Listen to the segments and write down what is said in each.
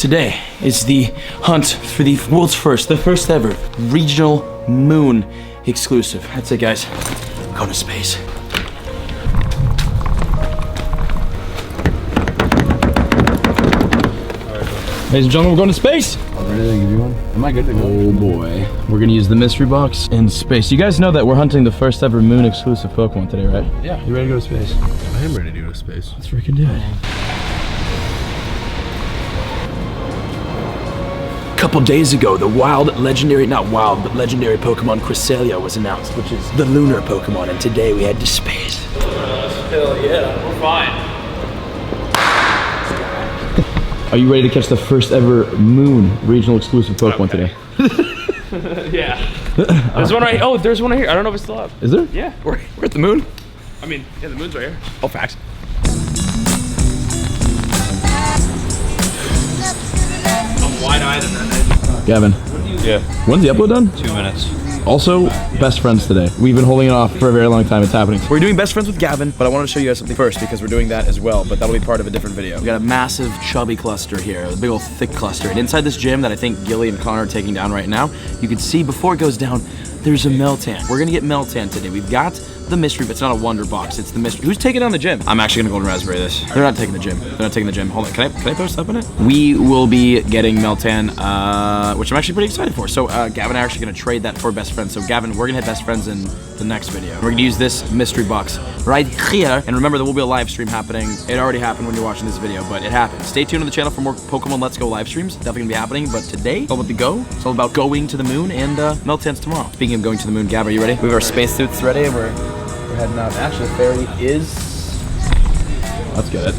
Today is the hunt for the world's first, the first ever regional moon exclusive. That's it, guys. We're going to space. Ladies and gentlemen, we're going to space. I'm ready to give you one. Am I good to go? Oh boy. We're gonna use the mystery box in space. You guys know that we're hunting the first ever moon exclusive Pokemon today, right? Yeah. You ready to go to space? I am ready to go to space. Let's freaking do it. A couple days ago, the legendary Pokemon Cresselia was announced, which is the lunar Pokemon, and today we head to space. Hell yeah, we're fine. Are you ready to catch the first ever moon regional exclusive Pokemon today? Yeah. There's one right. Oh, there's one right here. I don't know if it's still up. Is there? Yeah. We're at the moon. I mean, yeah, the moon's right here. Oh, facts. I'm wide-eyed and then Gavin. Yeah. When's the upload done? 2 minutes. Also, best friends today. We've been holding it off for a very long time. It's happening. We're doing best friends with Gavin, but I want to show you guys something first because we're doing that as well, but that'll be part of a different video. We got a massive chubby cluster here, a big old thick cluster. And inside this gym that I think Gilly and Connor are taking down right now, you can see before it goes down, there's a Meltan. We're gonna get Meltan today. We've got the mystery, but it's not a wonder box. It's the mystery. Who's taking down the gym? I'm actually gonna golden raspberry this. They're not taking the gym. They're not taking the gym. Hold on, can I post up in it? We will be getting Meltan, which I'm actually pretty excited for. So Gavin and I are actually gonna trade that for best friends. So Gavin, we're gonna hit best friends in the next video. We're gonna use this mystery box right here. And remember, there will be a live stream happening. It already happened when you're watching this video, but it happened. Stay tuned to the channel for more Pokemon Let's Go live streams. Definitely gonna be happening, but today, it's all about the go. It's all about going to the moon, and Meltan's tomorrow. Speaking of going to the moon, Gavin, are you ready? We have our spacesuits ready, and we're heading out. Actually, the ferry is... Let's get it.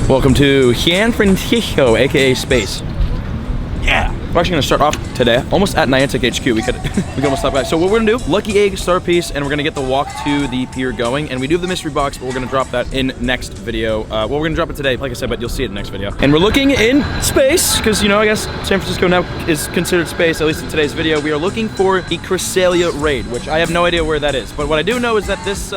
Welcome to San Francisco, aka space. Yeah! We're actually gonna start off today, almost at Niantic HQ. We could almost stop by. So what we're gonna do, lucky egg, star piece, and we're gonna get the walk to the pier going. And we do have the mystery box, but we're gonna drop that in next video. Well, we're gonna drop it today, like I said, but you'll see it in next video. And we're looking in space, because, you know, I guess San Francisco now is considered space, at least in today's video. We are looking for the Cresselia Raid, which I have no idea where that is. But what I do know is that this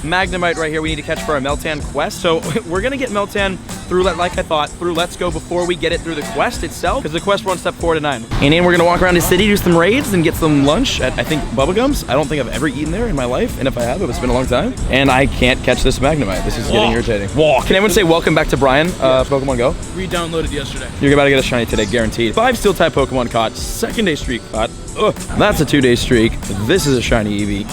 Magnemite right here we need to catch for our Meltan Quest. So we're gonna get Meltan through, like I thought, through Let's Go before we get it through the quest itself, because the quest runs step 4 to 9. And then we're gonna walk around the city, do some raids, and get some lunch at, I think, Bubblegums. I don't think I've ever eaten there in my life, and if I have, it's been a long time. And I can't catch this Magnemite. This is getting irritating. Walk. Can everyone say welcome back to Brian, Pokemon Go? Re-downloaded yesterday. You're about to get a shiny today, guaranteed. 5 steel type Pokemon caught, 2nd day streak caught. Ugh, that's a 2-day streak. This is a shiny Eevee.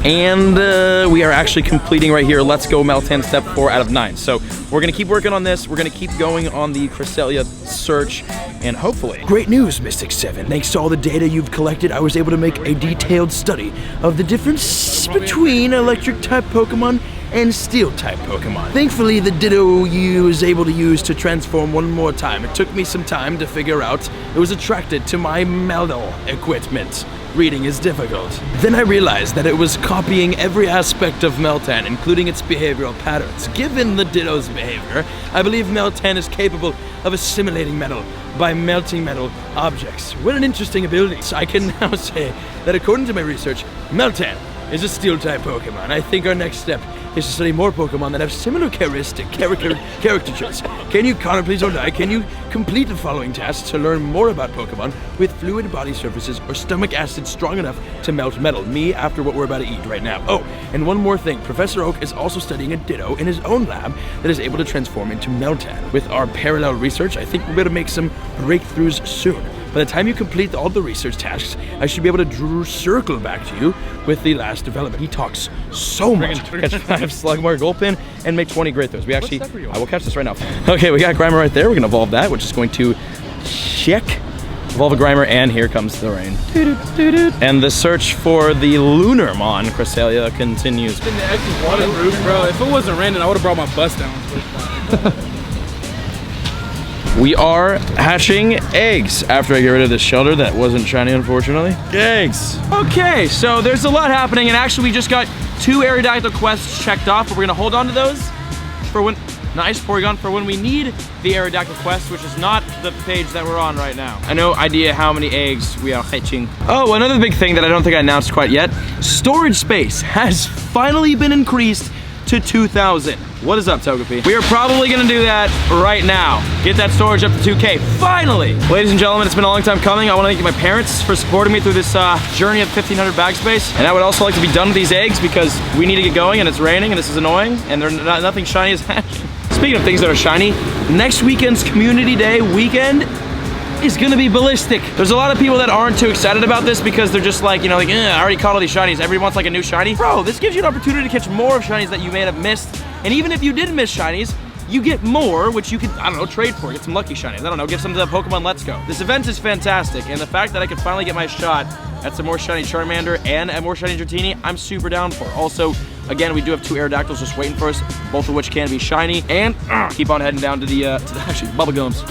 And we are actually completing right here, Let's Go Meltan step 4 out of 9. So we're gonna keep working on this. We're gonna keep going on the Cresselia search, and hopefully. Great news, Mystic 7. Thanks to all the data you've collected, I was able to make a detailed study of the difference between electric type Pokemon and steel type Pokemon. Thankfully, the Ditto you was able to use to transform one more time. It took me some time to figure out it was attracted to my metal equipment. Reading is difficult. Then I realized that it was copying every aspect of Meltan, including its behavioral patterns. Given the Ditto's behavior, I believe Meltan is capable of assimilating metal by melting metal objects. What an interesting ability. So I can now say that according to my research, Meltan is a steel type Pokemon. I think our next step is to study more Pokemon that have similar caricatures. Can you, Connor, please don't die, can you complete the following tasks to learn more about Pokemon with fluid body surfaces or stomach acid strong enough to melt metal? Me, after what we're about to eat right now. Oh, and one more thing. Professor Oak is also studying a Ditto in his own lab that is able to transform into Meltan. With our parallel research, I think we'll be able to make some breakthroughs soon. By the time you complete all the research tasks, I should be able to circle back to you with the last development. He talks so much. Catch 5 Slugmore Gulpin and make 20 great throws. We actually, I will catch this right now. Okay, we got Grimer right there. We're gonna evolve that, which is going to check. Evolve a Grimer, and here comes the rain. And the search for the lunar Mon Cresselia continues. Didn't actually waterproof, bro. If it wasn't raining, I would have brought my bus down. We are hatching eggs after I get rid of this shelter that wasn't shiny, unfortunately. Eggs. Okay, so there's a lot happening, and actually we just got 2 Aerodactyl quests checked off, but we're gonna hold on to those for when nice Porygon for when we need the Aerodactyl quest, which is not the page that we're on right now. I no idea how many eggs we are hatching. Oh, another big thing that I don't think I announced quite yet. Storage space has finally been increased to 2,000. What is up, Togepi? We are probably gonna do that right now. Get that storage up to 2K, finally! Ladies and gentlemen, it's been a long time coming. I wanna thank my parents for supporting me through this journey of 1,500 bag space. And I would also like to be done with these eggs because we need to get going and it's raining and this is annoying and nothing shiny is hatching. Speaking of things that are shiny, next weekend's Community Day weekend is gonna be ballistic. There's a lot of people that aren't too excited about this because they're just like, you know, like, I already caught all these shinies. Everyone wants like a new shiny. Bro, this gives you an opportunity to catch more of shinies that you may have missed. And even if you did miss shinies, you get more, which you could, I don't know, trade for. Get some lucky shinies. I don't know, give some to the Pokemon Let's Go. This event is fantastic, and the fact that I could finally get my shot at some more shiny Charmander and at more shiny Dratini, I'm super down for. Also, again, we do have 2 Aerodactyls just waiting for us, both of which can be shiny. And keep on heading down to the actually, Bubblegums.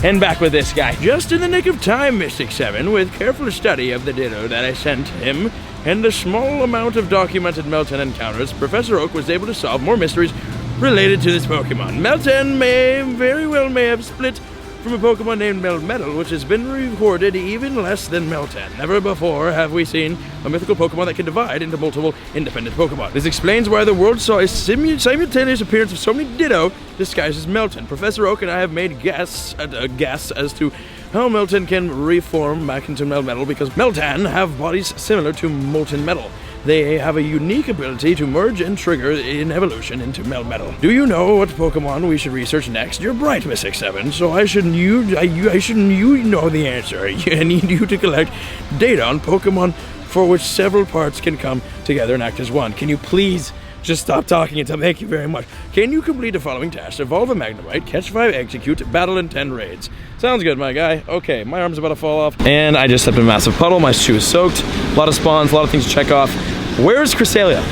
And back with this guy. Just in the nick of time, Mystic 7, with careful study of the Ditto that I sent him, and a small amount of documented Meltan encounters, Professor Oak was able to solve more mysteries related to this Pokemon. Meltan very well may have split from a Pokemon named Melmetal, which has been recorded even less than Meltan. Never before have we seen a mythical Pokemon that can divide into multiple independent Pokemon. This explains why the world saw a simultaneous appearance of so many Ditto disguised as Meltan. Professor Oak and I have made a guess as to how Meltan can reform back into Melmetal because Meltan have bodies similar to molten metal. They have a unique ability to merge and trigger in evolution into Melmetal. Do you know what Pokemon we should research next? You're bright, Mystic 7, so I shouldn't you know the answer. I need you to collect data on Pokemon for which several parts can come together and act as one. Can you please just stop talking until thank you very much. Can you complete the following tasks? Evolve a Magnemite, catch 5 Execute, battle in 10 raids. Sounds good, my guy. Okay, my arm's about to fall off. And I just stepped in a massive puddle. My shoe is soaked. A lot of spawns, a lot of things to check off. Where's Cresselia?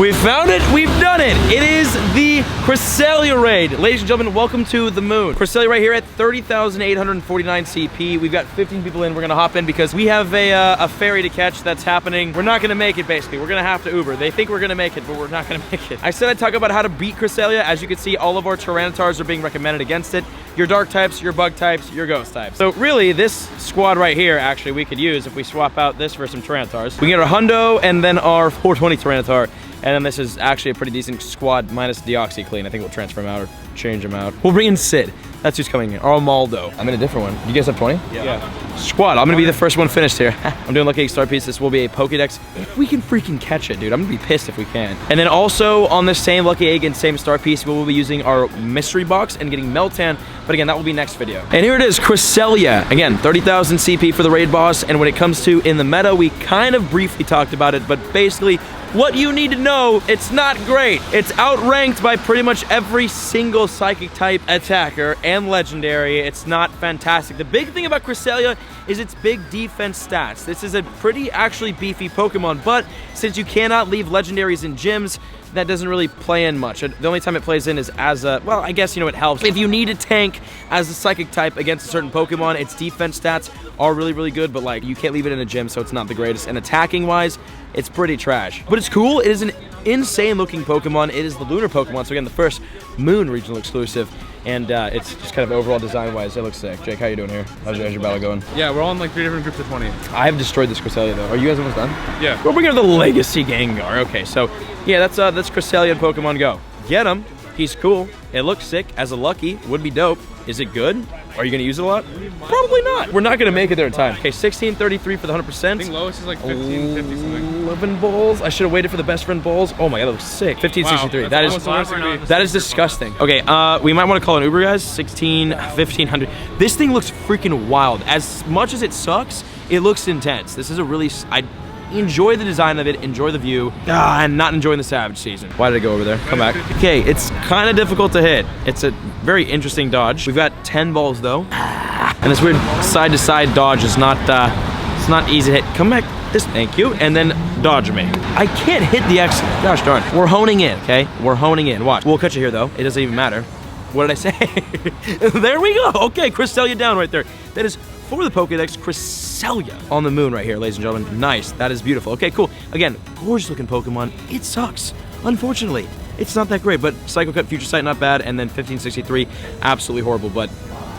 We found it, we've done it. It is the Cresselia Raid. Ladies and gentlemen, welcome to the moon. Cresselia right here at 30,849 CP. We've got 15 people in. We're gonna hop in because we have a ferry to catch that's happening. We're not gonna make it, basically. We're gonna have to Uber. They think we're gonna make it, but we're not gonna make it. I said I'd talk about how to beat Cresselia. As you can see, all of our Tyrannitars are being recommended against it. Your dark types, your bug types, your ghost types. So really, this squad right here, actually, we could use if we swap out this for some Tyrannitars. We can get our Hundo and then our 420 Tyranitar. And then this is actually a pretty decent squad minus Deoxyclean. I think we'll transfer him out or change him out. We'll bring in Sid. That's who's coming in. Or Maldo. I'm in a different one. You guys have 20? Yeah. Squad. I'm gonna be the first one finished here. I'm doing Lucky Egg Star Piece. This will be a Pokédex. If we can freaking catch it, dude. I'm gonna be pissed if we can. And then also on this same Lucky Egg and same Star Piece, we will be using our mystery box and getting Meltan. But again, that will be next video. And here it is, Cresselia. Again, 30,000 CP for the raid boss. And when it comes to in the meta, we kind of briefly talked about it, but basically, what you need to know, it's not great. It's outranked by pretty much every single psychic type attacker and legendary. It's not fantastic. The big thing about Cresselia is its big defense stats. This is a pretty actually beefy Pokemon, but since you cannot leave legendaries in gyms, that doesn't really play in much. The only time it plays in is as a, well, I guess, you know, it helps. If you need a tank as a psychic type against a certain Pokemon, its defense stats are really, really good, but like, you can't leave it in a gym, so it's not the greatest. And attacking wise, it's pretty trash. But it's cool. It is an insane looking Pokemon. It is the lunar Pokemon, so again, the first moon regional exclusive. And it's just kind of overall design-wise, it looks sick. Jake, how you doing here? How's your battle going? Yeah, we're all in like 3 different groups of 20. I have destroyed this Cresselia though. Are you guys almost done? Yeah. We're bringing the Legacy Gengar. Okay, so yeah, that's Cresselia in Pokemon Go. Get him. He's cool. It looks sick. As a lucky, would be dope. Is it good? Are you gonna use it a lot? Probably not. We're not gonna make it there in time. Okay, 1633 for the 100%. I think lowest is like 1550 something. 11 balls. I should have waited for the best friend balls. Oh my god, that looks sick. 1563. Wow, that is disgusting. Okay, we might want to call an Uber, guys. 1500. This thing looks freaking wild. As much as it sucks, it looks intense. This is a really I enjoy the design of it, enjoy the view. I'm not enjoying the Savage season. Why did I go over there? Come back. Okay, it's kind of difficult to hit. It's a very interesting dodge. We've got 10 balls though. And this weird side to side dodge is not, it's not easy to hit. Come back. this, thank you, and then dodge me. I can't hit the X, gosh darn. We're honing in, okay? We're honing in, watch. We'll catch you here though, it doesn't even matter. What did I say? There we go, okay, Cresselia down right there. That is for the Pokédex, Cresselia on the moon right here, ladies and gentlemen. Nice, that is beautiful. Okay, cool. Again, gorgeous looking Pokemon. It sucks, unfortunately. It's not that great, but Psycho Cut, Future Sight, not bad, and then 1563, absolutely horrible, but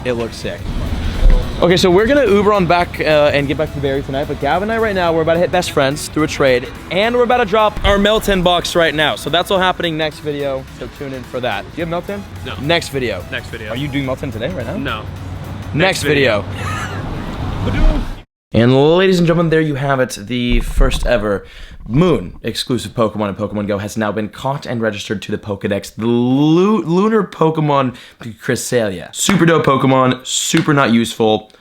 it looks sick. Okay, so we're gonna Uber on back and get back to the berry tonight, but Gavin and I right now, we're about to hit best friends through a trade, and we're about to drop our Meltan box right now. So that's all happening next video, so tune in for that. Do you have Meltan? No. Next video. Next video. Are you doing Meltan today, right now? No. Next video. And ladies and gentlemen, there you have it. The first ever Moon exclusive Pokemon in Pokemon GO has now been caught and registered to the Pokedex. The lunar Pokemon Cresselia. Super dope Pokemon, super not useful.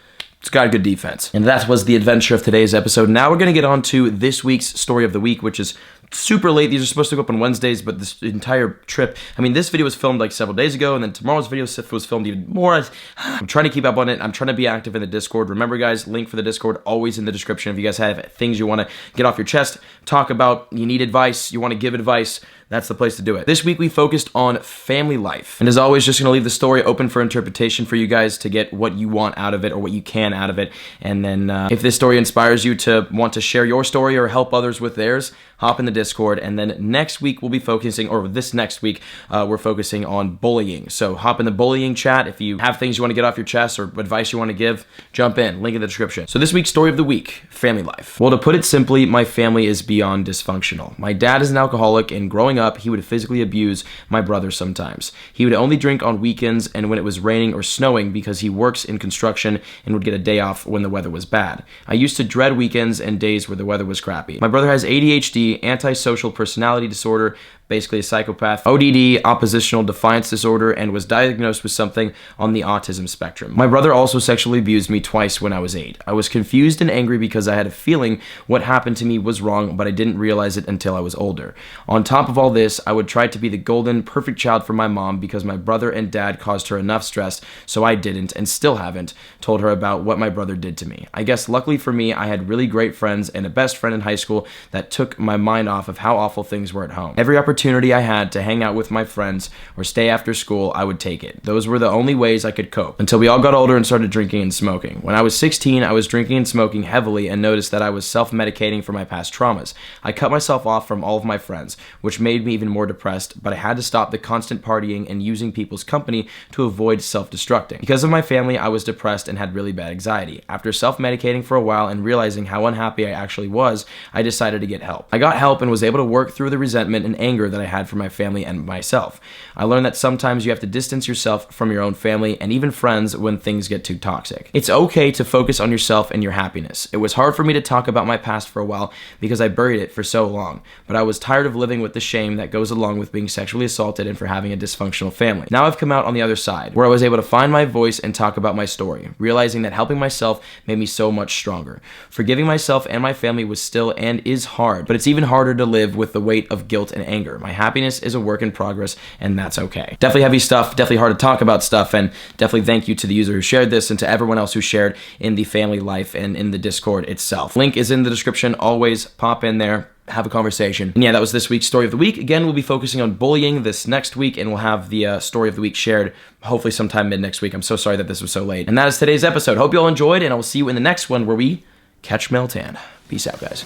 It's got good defense. And that was the adventure of today's episode. Now we're gonna get on to this week's story of the week, which is super late. These are supposed to go up on Wednesdays, but this entire trip, I mean, this video was filmed like several days ago, and then tomorrow's video was filmed even more. I'm trying to keep up on it. I'm trying to be active in the Discord. Remember, guys, link for the Discord always in the description. If you guys have things you want to get off your chest, talk about, you need advice, you want to give advice, that's the place to do it. This week we focused on family life. And as always, just gonna leave the story open for interpretation for you guys to get what you want out of it or what you can out of it. And then if this story inspires you to want to share your story or help others with theirs, hop in the Discord. And then next week we'll be focusing, or this next week, we're focusing on bullying. So hop in the bullying chat. If you have things you want to get off your chest or advice you want to give, jump in, link in the description. So this week's story of the week, family life. Well, to put it simply, my family is beyond dysfunctional. My dad is an alcoholic, and growing up, he would physically abuse my brother sometimes. He would only drink on weekends and when it was raining or snowing because he works in construction and would get a day off when the weather was bad. I used to dread weekends and days where the weather was crappy. My brother has ADHD, antisocial personality disorder, basically a psychopath, ODD, oppositional defiance disorder, and was diagnosed with something on the autism spectrum. My brother also sexually abused me twice when I was 8. I was confused and angry because I had a feeling what happened to me was wrong, but I didn't realize it until I was older. On top of all this, I would try to be the golden, perfect child for my mom because my brother and dad caused her enough stress, so I didn't, and still haven't, told her about what my brother did to me. I guess luckily for me, I had really great friends and a best friend in high school that took my mind off of how awful things were at home. Every opportunity I had to hang out with my friends or stay after school, I would take it. Those were the only ways I could cope, until we all got older and started drinking and smoking. When I was 16, I was drinking and smoking heavily and noticed that I was self-medicating for my past traumas. I cut myself off from all of my friends, which made me even more depressed, but I had to stop the constant partying and using people's company to avoid self-destructing. Because of my family, I was depressed and had really bad anxiety. After self-medicating for a while and realizing how unhappy I actually was, I decided to get help. I got help and was able to work through the resentment and anger that I had for my family and myself. I learned that sometimes you have to distance yourself from your own family and even friends when things get too toxic. It's okay to focus on yourself and your happiness. It was hard for me to talk about my past for a while because I buried it for so long, but I was tired of living with the shame that goes along with being sexually assaulted and for having a dysfunctional family. Now I've come out on the other side, where I was able to find my voice and talk about my story, realizing that helping myself made me so much stronger. Forgiving myself and my family was still and is hard, but it's even harder to live with the weight of guilt and anger. My happiness is a work in progress, and that's okay. Definitely heavy stuff, definitely hard to talk about stuff, and definitely thank you to the user who shared this and to everyone else who shared in the family life and in the Discord itself. Link is in the description. Always pop in there, have a conversation. And yeah, that was this week's story of the week. Again, we'll be focusing on bullying this next week, and we'll have the story of the week shared hopefully sometime mid next week. I'm so sorry that this was so late. And that is today's episode. Hope you all enjoyed, and I will see you in the next one where we catch Meltan. Peace out, guys.